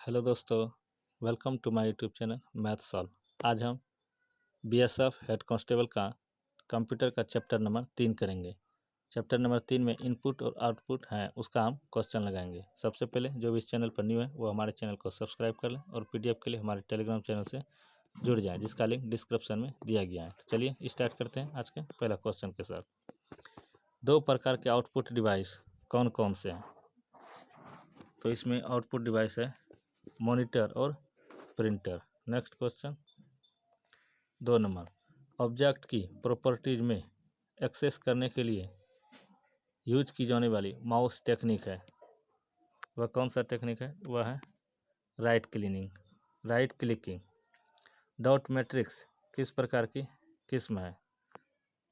Hello दोस्तों, welcome to my YouTube channel math solve. आज हम बीएसएफ हेड कांस्टेबल का कंप्यूटर का चैप्टर नंबर 3 करेंगे। चैप्टर नंबर 3 में इनपुट और आउटपुट है, उसका हम क्वेश्चन लगाएंगे। सबसे पहले जो भी इस चैनल पर न्यू है वो हमारे चैनल को सब्सक्राइब कर लें और पीडीएफ के लिए हमारे टेलीग्राम चैनल से जुड़ जाएँ, जिसका लिंक डिस्क्रिप्शन में दिया गया है। तो चलिए स्टार्ट करते हैं आज के पहला क्वेश्चन के साथ। दो प्रकार के आउटपुट डिवाइस कौन कौन से हैं? तो इसमें आउटपुट डिवाइस है मॉनिटर और printer. Next question 2 number, object की प्रॉपर्टीज में एक्सेस करने के लिए यूज की जाने वाली माउस टेक्निक है, वह कौन सा टेक्निक है? वह है राइट क्लिकिंग। डॉट मैट्रिक्स किस प्रकार की किस्म है?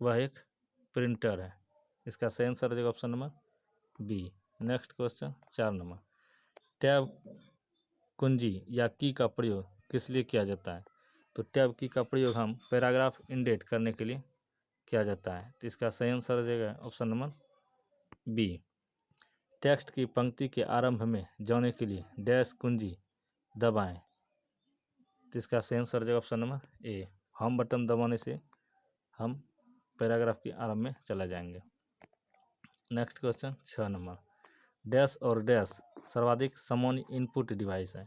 वह एक प्रिंटर है। इसका सही आंसर हो जाएगा option number B. Next question 4 number, tab कुंजी या की का प्रयोग किस लिए किया जाता है? तो टैब की का प्रयोग हम पैराग्राफ इंडेंट करने के लिए किया जाता है। तो इसका सही आंसर हो जाएगा ऑप्शन नंबर बी। टेक्स्ट की पंक्ति के आरंभ में जाने के लिए डैश कुंजी दबाएं। तो इसका सही आंसर हो जाएगा option number A. Home button दबाने से हम पैराग्राफ के आरंभ में चला जाएंगे। नेक्स्ट क्वेश्चन 6 नंबर, डैश और डैश सर्वाधिक सामान्य इनपुट डिवाइस है।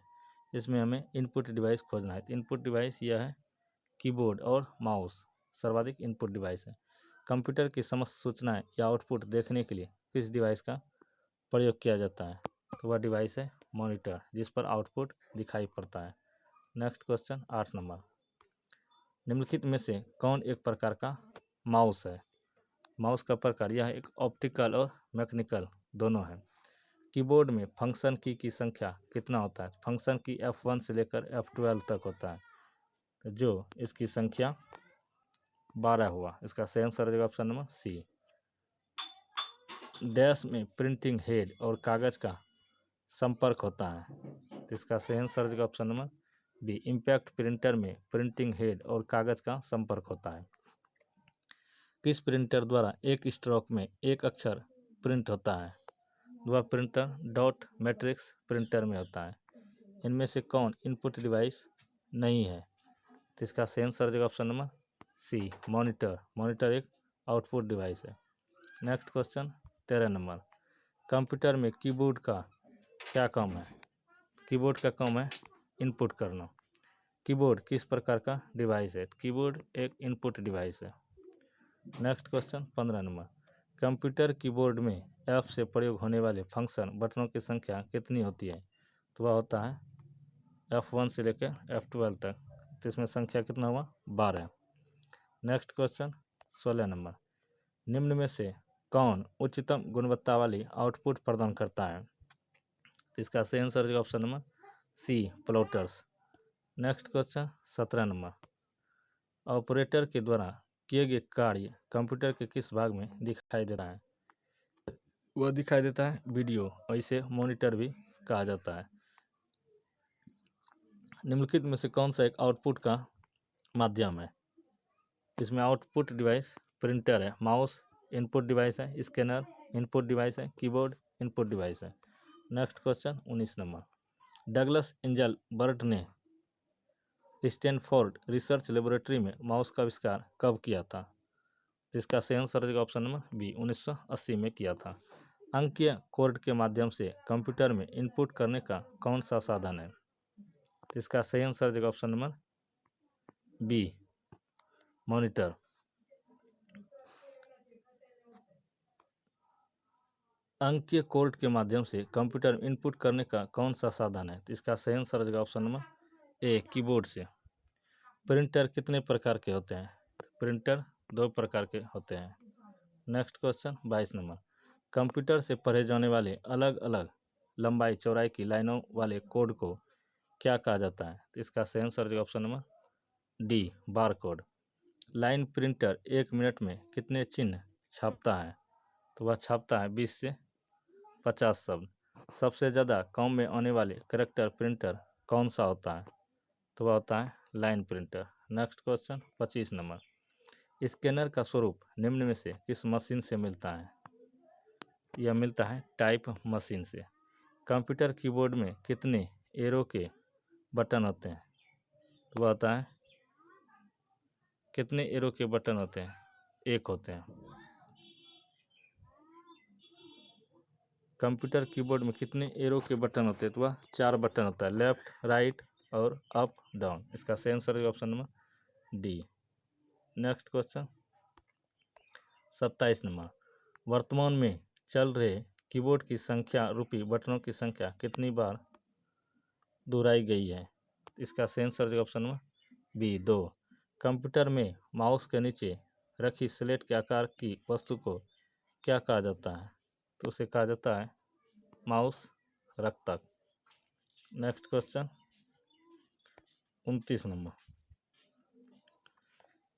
इसमें हमें इनपुट डिवाइस खोजना है। तो इनपुट डिवाइस यह है कीबोर्ड और माउस सर्वाधिक इनपुट डिवाइस है। कंप्यूटर की समस्त सूचनाएं या आउटपुट देखने के लिए किस डिवाइस का प्रयोग किया जाता है? तो वह डिवाइस है मॉनिटर, जिस पर आउटपुट दिखाई पड़ता है। नेक्स्ट क्वेश्चन 8 नंबर, निम्नलिखित में से कौन एक प्रकार का माउस है? माउस का प्रकार यह एक ऑप्टिकल और मैकेनिकल दोनों है। कीबोर्ड में फंक्शन की संख्या कितना होता है? फंक्शन की F1 से लेकर F12 तक होता है, जो इसकी संख्या 12 हुआ। इसका सही आंसर हो जाएगा ऑप्शन नंबर सी। डैश में प्रिंटिंग हेड और कागज का संपर्क होता है। तो इसका सही आंसर हो जाएगा option number B. Impact printer में प्रिंटिंग हेड और कागज का संपर्क होता है। किस प्रिंटर द्वारा एक स्ट्रोक में एक अक्षर प्रिंट होता है? वह प्रिंटर डॉट मैट्रिक्स प्रिंटर में होता है। इनमें से कौन इनपुट डिवाइस नहीं है? तो इसका सही आंसर हो जाएगा ऑप्शन नंबर सी, मॉनिटर एक आउटपुट डिवाइस है। नेक्स्ट क्वेश्चन 13 नंबर, कंप्यूटर में कीबोर्ड का क्या काम है? कीबोर्ड का काम है इनपुट करना। कीबोर्ड किस प्रकार का डिवाइस है? कीबोर्ड एक इनपुट डिवाइस है। Next question 15 number, computer keyboard में F से प्रयोग होने वाले फंक्शन बटनों की संख्या कितनी होती है? तो वह होता है F1 से लेकर F12 तक। तो इसमें संख्या कितना हुआ? 12। नेक्स्ट क्वेश्चन 16 नंबर, निम्न में से कौन उच्चतम गुणवत्ता वाली आउटपुट प्रदान करता है? तो इसका सही आंसर है option number C, plotters. Next question 17 number, operator के द्वारा किए गए कार्य कंप्यूटर के किस भाग में दिखाई देता है? वह दिखाई देता है वीडियो, और इसे मॉनिटर भी कहा जाता है। निम्नलिखित में से कौन सा एक आउटपुट का माध्यम है? इसमें आउटपुट डिवाइस प्रिंटर है, माउस इनपुट डिवाइस है, स्कैनर इनपुट डिवाइस है, कीबोर्ड इनपुट डिवाइस है। Next question 19 number, Douglas angel bird ने स्टैनफोर्ड रिसर्च लेबोरेटरी में माउस का आविष्कार कब किया था? जिसका सही आंसर है ऑप्शन नंबर बी, 1980 में किया था। अंकीय कोड के माध्यम से कंप्यूटर में इनपुट करने का कौन सा साधन है? तो इसका सही आंसर है ऑप्शन नंबर बी, मॉनिटर। अंकीय कोड के माध्यम से कंप्यूटर में इनपुट करने का कौन सा साधन है? तो इसका सही आंसर है ऑप्शन नंबर ए, कीबोर्ड से। प्रिंटर कितने प्रकार के होते हैं? प्रिंटर 2 प्रकार के होते हैं। नेक्स्ट क्वेश्चन 22 नंबर, कंप्यूटर से पढ़े जाने वाले अलग अलग लंबाई चौड़ाई की लाइनों वाले कोड को क्या कहा जाता है? तो इसका सही आंसर है option number D, bar code. Line printer 1 minute में कितने चिन्ह छापता है? तो वह छापता है 20 से 50 शब्द। सबसे ज़्यादा काम में आने वाले करेक्टर प्रिंटर कौन सा होता है? तो वह होता है line printer. Next question 25 number, scanner का स्वरूप निम्न में से किस मशीन से मिलता है? यह मिलता है टाइप मशीन से। कंप्यूटर कीबोर्ड में कितने एरो के बटन होते हैं? तो वह होता है, कितने एरो के बटन होते हैं? एक होते हैं। कंप्यूटर कीबोर्ड में कितने एरो के बटन होते हैं? तो वह 4 बटन होता है, लेफ्ट, राइट और अप, डाउन। इसका सही आंसर है option number D. Next question 27 number, वर्तमान में चल रहे कीबोर्ड की संख्या रूपी बटनों की संख्या कितनी बार दोहराई गई है? इसका सही आंसर है ऑप्शन नंबर बी, 2। कंप्यूटर में माउस के नीचे रखी स्लेट के आकार की वस्तु को क्या कहा जाता है? तो उसे कहा जाता है माउस रक्षक। नेक्स्ट क्वेश्चन 29 नंबर,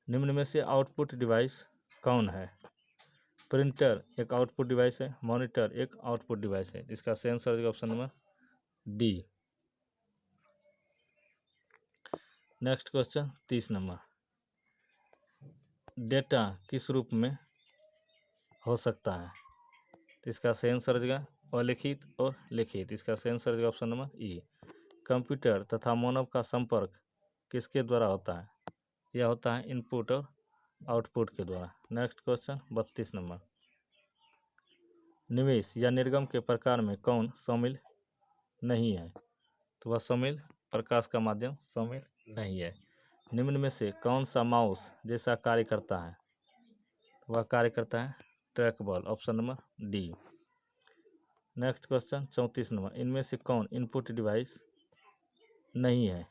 निम्न में से आउटपुट डिवाइस कौन है? प्रिंटर एक आउटपुट डिवाइस है, मॉनिटर एक आउटपुट डिवाइस है। इसका सही आंसर है option number D. Next question 30 number, data किस रूप में हो सकता है? तो इसका सही आंसर है अलिखित और लिखित। इसका सही आंसर है ऑप्शन नंबर ई। कंप्यूटर तथा मानव का संपर्क किसके द्वारा होता है? यह होता है इनपुट और आउटपुट के द्वारा। नेक्स्ट क्वेश्चन 32 नंबर, निवेश या निर्गम के प्रकार में कौन शामिल नहीं है? तो वह शामिल प्रकाश का माध्यम शामिल नहीं है। निम्न में से कौन सा माउस जैसा कार्य करता है? वह कार्य करता है track ball, option number D. Next question 34 number, इनमें से कौन इनपुट डिवाइस नहीं है?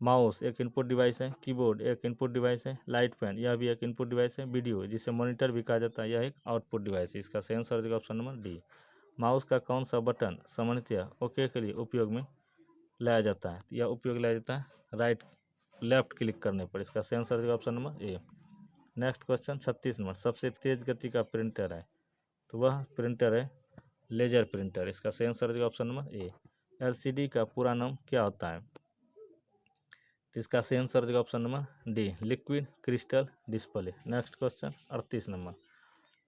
माउस एक इनपुट डिवाइस है, कीबोर्ड एक इनपुट डिवाइस है, लाइट पेन यह भी एक इनपुट डिवाइस है, वीडियो जिसे मॉनिटर भी कहा जाता है यह एक आउटपुट डिवाइस है। इसका सही आंसर है ऑप्शन नंबर डी। माउस का कौन सा बटन सामान्यतया ओके के लिए उपयोग में लाया जाता है? यह उपयोग लाया जाता है राइट लेफ्ट क्लिक करने पर। इसका सही आंसर है option number A. Next question 36 number, सबसे तेज गति का प्रिंटर है? तो वह प्रिंटर है लेजर प्रिंटर। इसका सही आंसर है ऑप्शन नंबर ए। एलसीडी का पूरा नाम क्या होता है? तो इसका सही आंसर है option number D, liquid crystal display. Next question 38 number,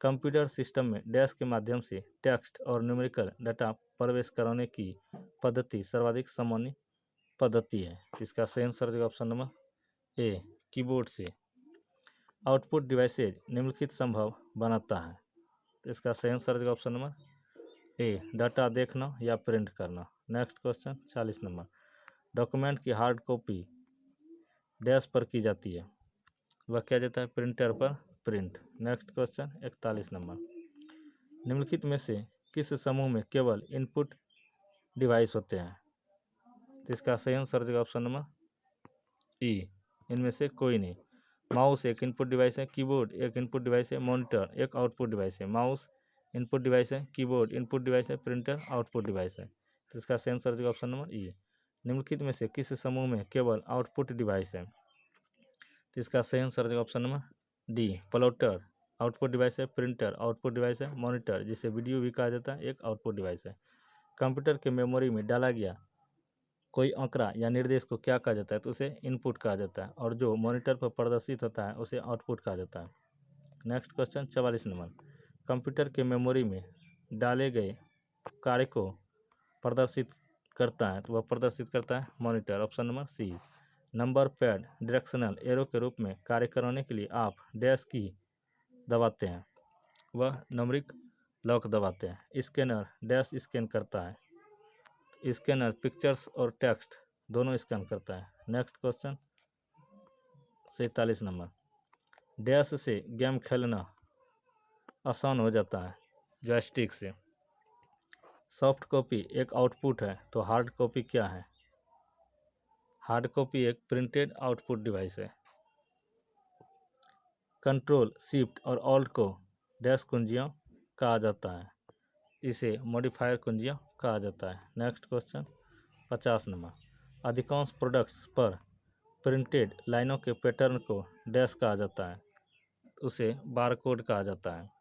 computer system में डैश के माध्यम से टेक्स्ट और न्यूमेरिकल डाटा प्रवेश कराने की पद्धति सर्वाधिक सामान्य पद्धति है। इसका सही आंसर है ऑप्शन नंबर ए, कीबोर्ड से। आउटपुट डिवाइसेज निम्नलिखित संभव बनाता है? तो इसका सही आंसर है ऑप्शन नंबर ए, डाटा देखना या प्रिंट करना। नेक्स्ट क्वेश्चन 40 नंबर, डॉक्यूमेंट की हार्ड कॉपी डैश पर की जाती है? वह क्या जाता है प्रिंटर पर प्रिंट। नेक्स्ट क्वेश्चन 41 नंबर, निम्नलिखित में से किस समूह में केवल इनपुट डिवाइस होते हैं? तो इसका सही आंसर है ऑप्शन नंबर ई, इनमें से कोई नहीं। माउस एक इनपुट डिवाइस है, कीबोर्ड एक इनपुट डिवाइस है, मॉनिटर एक आउटपुट डिवाइस है। माउस इनपुट डिवाइस है, कीबोर्ड इनपुट डिवाइस है, प्रिंटर आउटपुट डिवाइस है। तो इसका सही आंसर है ऑप्शन नंबर ई। निम्नलिखित में से किस समूह में केवल आउटपुट डिवाइस है? तो इसका सही आंसर है option number D, plotter output device है, प्रिंटर आउटपुट डिवाइस है, मॉनिटर जिसे वीडियो भी कहा जाता है एक आउटपुट डिवाइस है। कंप्यूटर के मेमोरी में डाला गया कोई आंकड़ा या निर्देश को क्या कहा जाता है? तो उसे इनपुट कहा जाता है, और जो मॉनिटर पर प्रदर्शित होता है उसे आउटपुट कहा जाता है। नेक्स्ट क्वेश्चन 44 नंबर, कंप्यूटर के मेमोरी में डाले गए कार्य को प्रदर्शित करता है? तो वह प्रदर्शित करता है monitor, option number C. Number pad directional arrow के रूप में कार्य कराने के लिए आप डैश की दबाते हैं? वह न्यूमेरिक लॉक दबाते हैं। स्कैनर डैश स्कैन करता है? स्कैनर पिक्चर्स और टेक्स्ट दोनों स्कैन करता है। नेक्स्ट क्वेश्चन 47 नंबर, डैश से गेम खेलना आसान हो जाता है जॉयस्टिक से? सॉफ्ट कॉपी एक आउटपुट है, तो हार्ड कॉपी क्या है? हार्ड कॉपी एक प्रिंटेड आउटपुट डिवाइस है। कंट्रोल शिफ्ट और ऑल्ट को डैश कुंजियाँ कहा जाता है? इसे मॉडिफायर कुंजियाँ कहा जाता है। नेक्स्ट क्वेश्चन 50 नंबर, अधिकांश प्रोडक्ट्स पर प्रिंटेड लाइनों के पैटर्न को डैश कहा जाता है? उसे बारकोड कहा जाता है।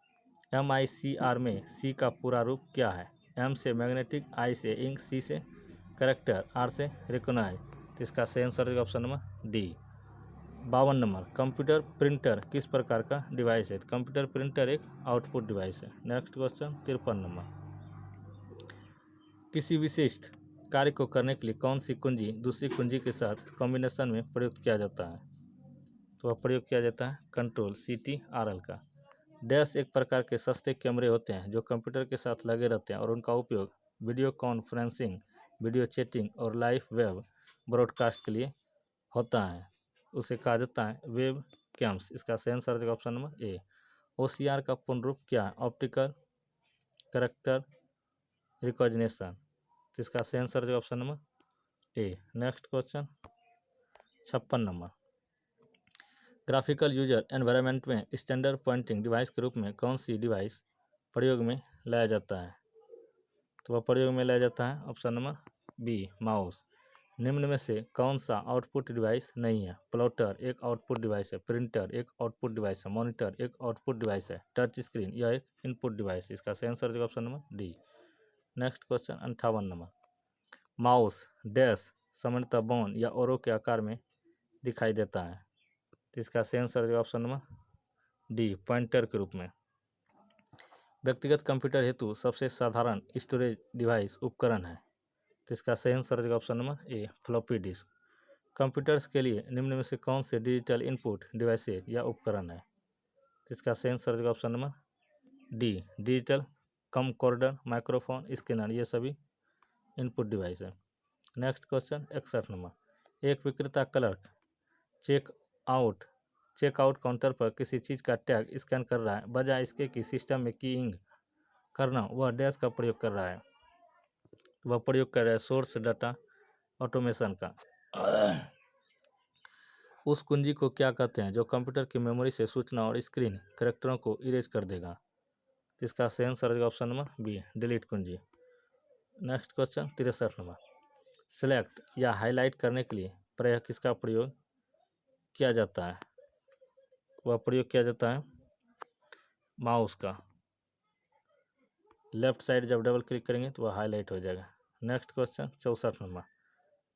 MICR में सी का पूरा रूप क्या है? M से मैग्नेटिक, I से इंक, C से करेक्टर, R से रिकॉग्नाइज। तो इसका सही आंसर है option number D. 52 number, computer printer किस प्रकार का डिवाइस है? कंप्यूटर प्रिंटर एक आउटपुट डिवाइस है। नेक्स्ट क्वेश्चन 53 नंबर, किसी विशिष्ट कार्य को करने के लिए कौन सी कुंजी दूसरी कुंजी के साथ कॉम्बिनेशन में प्रयुक्त किया जाता है? तो वह प्रयोग किया जाता है कंट्रोल CTRL का। डैश एक प्रकार के सस्ते कैमरे होते हैं जो कंप्यूटर के साथ लगे रहते हैं और उनका उपयोग वीडियो कॉन्फ्रेंसिंग, वीडियो चैटिंग और लाइव वेब ब्रॉडकास्ट के लिए होता है। उसे कहा जाता है वेब कैम्स। इसका सही आंसर है ऑप्शन नंबर ए। OCR का पूर्ण रूप क्या है? Optical character recognition. तो इसका सही आंसर है option number A. Next question 56 number, graphical user environment में स्टैंडर्ड पॉइंटिंग डिवाइस के रूप में कौन सी डिवाइस प्रयोग में लाया जाता है? तो वह प्रयोग में लाया जाता है ऑप्शन नंबर बी माउस। निम्न में से कौन सा आउटपुट डिवाइस नहीं है? प्लॉटर एक आउटपुट डिवाइस है, प्रिंटर एक आउटपुट डिवाइस है, मॉनिटर एक आउटपुट डिवाइस है, टच स्क्रीन यह एक इनपुट डिवाइस है। इसका सही आंसर है option number D. Next question 58 number, mouse dash सामान्यतः बाउन या ओरो के आकार में दिखाई देता है। तो इसका सही आंसर है ऑप्शन नंबर डी पॉइंटर के रूप में। व्यक्तिगत कंप्यूटर हेतु सबसे साधारण स्टोरेज डिवाइस उपकरण है। तो इसका सही आंसर है option number A floppy disk. Computers के लिए निम्न में से कौन से डिजिटल इनपुट डिवाइसेज या उपकरण है? तो इसका सही आंसर है option number D digital camcorder, microphone, scanner ये सभी इनपुट डिवाइस है। नेक्स्ट क्वेश्चन 61 नंबर, एक विक्रेता क्लर्क चेकआउट काउंटर पर किसी चीज़ का टैग स्कैन कर रहा है, बजाय इसके कि सिस्टम में कीइंग करना वह डैश का प्रयोग कर रहा है। वह प्रयोग कर रहा है सोर्स डाटा ऑटोमेशन का। उस कुंजी को क्या कहते हैं जो कंप्यूटर की मेमोरी से सूचना और स्क्रीन कैरेक्टरों को इरेज कर देगा? इसका सही आंसर है ऑप्शन नंबर बी डिलीट कुंजी। नेक्स्ट क्वेश्चन 63 नंबर, सेलेक्ट या हाईलाइट करने के लिए प्रायः किसका प्रयोग किया जाता है? वह प्रयोग किया जाता है माउस का। लेफ्ट साइड जब डबल क्लिक करेंगे तो वह हाईलाइट हो जाएगा। Next question 64 number,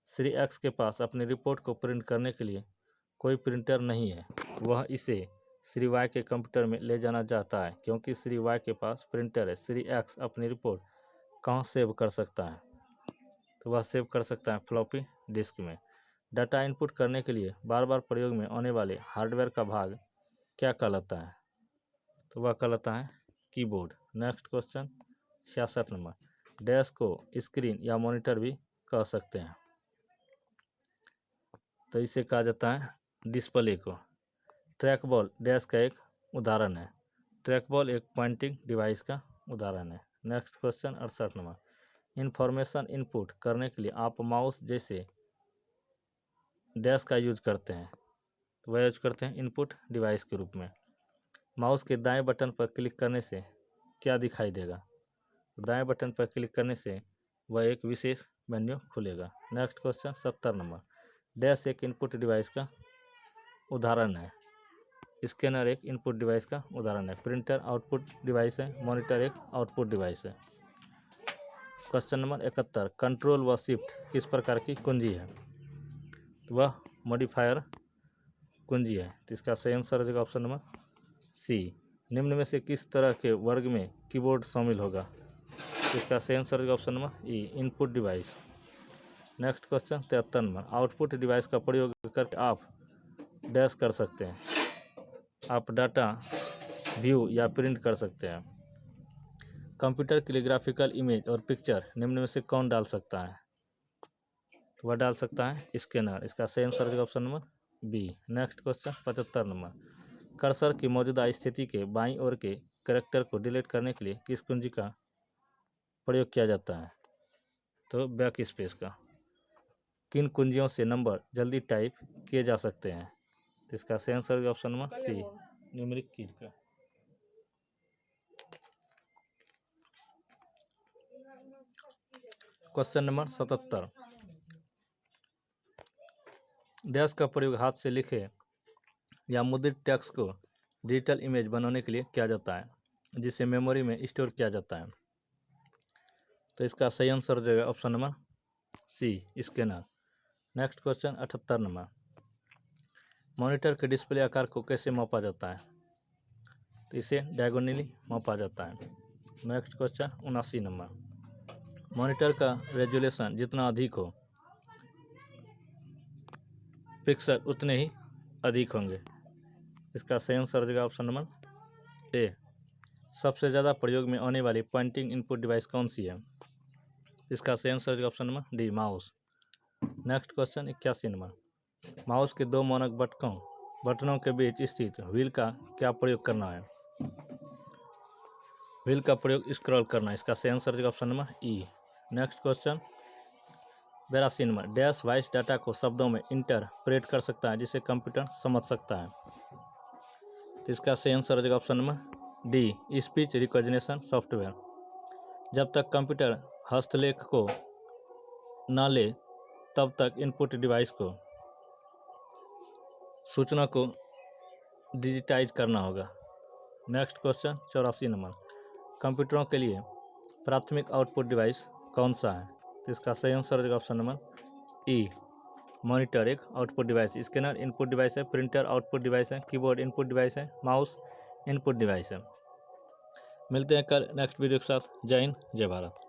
Shri x के पास अपनी रिपोर्ट को प्रिंट करने के लिए कोई प्रिंटर नहीं है। वह इसे श्री वाई के कंप्यूटर में ले जाना चाहता है क्योंकि श्री वाई के पास प्रिंटर है। श्री एक्स अपनी रिपोर्ट कहाँ सेव कर सकता है? तो वह सेव कर सकता है फ्लॉपी डिस्क में। डाटा इनपुट करने के लिए बार बार प्रयोग में आने वाले हार्डवेयर का भाग क्या कहलाता है? तो वह कहलाता है keyboard. Next question 66 number, dash को स्क्रीन या मॉनिटर भी कह सकते हैं, तो इसे कहा जाता है डिस्प्ले को। ट्रैक बॉल डैश का एक उदाहरण है। ट्रैक बॉल एक पॉइंटिंग डिवाइस का उदाहरण है। Next question 68 number, information input करने के लिए आप माउस जैसे डैश का यूज करते हैं, तो वह यूज करते हैं इनपुट डिवाइस के रूप में। माउस के दाएं बटन पर क्लिक करने से क्या दिखाई देगा? तो दाएं बटन पर क्लिक करने से वह एक विशेष मेन्यू खुलेगा। नेक्स्ट क्वेश्चन 70 नंबर, डैश एक इनपुट डिवाइस का उदाहरण है। स्कैनर एक इनपुट डिवाइस का उदाहरण है। प्रिंटर आउटपुट डिवाइस है। मॉनिटर एक आउटपुट डिवाइस है। क्वेश्चन नंबर 71, कंट्रोल व शिफ्ट किस प्रकार की कुंजी है? तो वह मॉडिफायर कुंजी है। तो इसका सही आंसर हो जाएगा ऑप्शन नंबर सी। निम्न में से किस तरह के वर्ग में कीबोर्ड शामिल होगा? तो इसका सही आंसर होगा ऑप्शन नंबर ई input device. Next question 73 number, output device का प्रयोग करके आप डैश कर सकते हैं। आप डाटा व्यू या प्रिंट कर सकते हैं। कंप्यूटर के लिए ग्राफिकल इमेज और पिक्चर निम्न में से कौन डाल सकता है? वह डाल सकता है स्कैनर। इसका सही आंसर होगा option number B. Next question 75 number, cursor की मौजूदा स्थिति के बाईं ओर के कैरेक्टर को डिलीट करने के लिए किस कुंजी का प्रयोग किया जाता है? तो बैक स्पेस का। किन कुंजियों से नंबर जल्दी टाइप किए जा सकते हैं? तो इसका सही आंसर होगा ऑप्शन नंबर सी न्यूमेरिक की का। क्वेश्चन नंबर 77, डैश का प्रयोग हाथ से लिखे या मुद्रित टेक्स्ट को डिजिटल इमेज बनाने के लिए किया जाता है जिसे मेमोरी में स्टोर किया जाता है। तो इसका सही आंसर हो जाएगा option number C scanner. Next question 78 number, monitor के डिस्प्ले आकार को कैसे मापा जाता है? तो इसे डायगोनली मापा जाता है। नेक्स्ट क्वेश्चन 79 नंबर, मॉनिटर का रेजोल्यूशन जितना अधिक हो, पिक्सल उतने ही अधिक होंगे। इसका सही आंसर हो जाएगा ऑप्शन नंबर ए। सबसे ज़्यादा प्रयोग में आने वाली पॉइंटिंग इनपुट डिवाइस कौन सी है? इसका सही आंसर हो जाएगा option number D, mouse. Next question 81 number, mouse के दो मानक बटनों के बीच स्थित व्हील का क्या प्रयोग करना है? व्हील का प्रयोग स्क्रॉल करना है। इसका सही आंसर हो जाएगा ऑप्शन नंबर ई। Next question 82 number, dash voice data को शब्दों में इंटरप्रेट कर सकता है जिसे कंप्यूटर समझ सकता है। तो इसका सही आंसर हो जाएगा option number D, speech recognition software. जब तक कंप्यूटर हस्तलेख को न ले तब तक इनपुट डिवाइस को सूचना को डिजिटाइज करना होगा। नेक्स्ट क्वेश्चन 84 नंबर, कंप्यूटरों के लिए प्राथमिक आउटपुट डिवाइस कौन सा है? तो इसका सही आंसर हो जाएगा ऑप्शन नंबर ई, मॉनिटर एक output device, scanner input device है, प्रिंटर आउटपुट डिवाइस है, कीबोर्ड इनपुट डिवाइस है, माउस इनपुट डिवाइस है। मिलते हैं कल नेक्स्ट वीडियो के साथ। जय हिंद, जय भारत।